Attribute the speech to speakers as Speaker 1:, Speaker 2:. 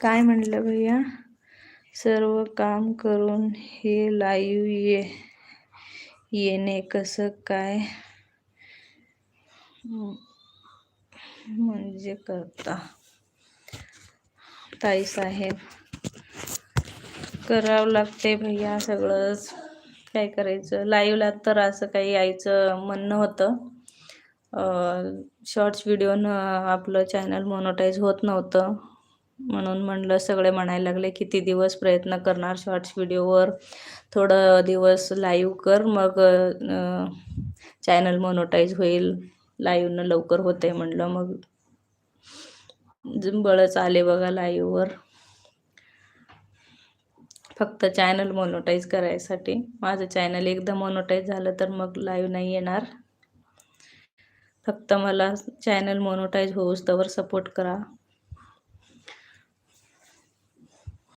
Speaker 1: काय म्हणलं भैया, सर्व काम करून हे लाईव्ह येणे कसं काय म्हणजे करता ताईसाहेब? करावं लागते भैया सगळंच, काय करायचं. लाईव्हला तर असं काही यायचं म्हणणं होतं. शॉर्ट्स व्हिडिओनं आपलं चॅनल मोनोटाईज होत नव्हतं, म्हणून म्हणलं, सगळे म्हणायला लागले किती दिवस प्रयत्न करणार शॉर्ट्स व्हिडिओवर, थोडं दिवस लाईव्ह कर, मग चॅनल मोनोटाईज होईल. लाईव्हनं लवकर होते म्हणलं. मग बळच आले बघा लाईव्हवर, फक्त चॅनल मोनोटाईज करायसाठी. माझं चॅनल एकदा मोनोटाईज झालं तर मग लाईव्ह नाही येणार. फक्त मला चॅनल मोनोटाईज होऊस तोवर सपोर्ट करा.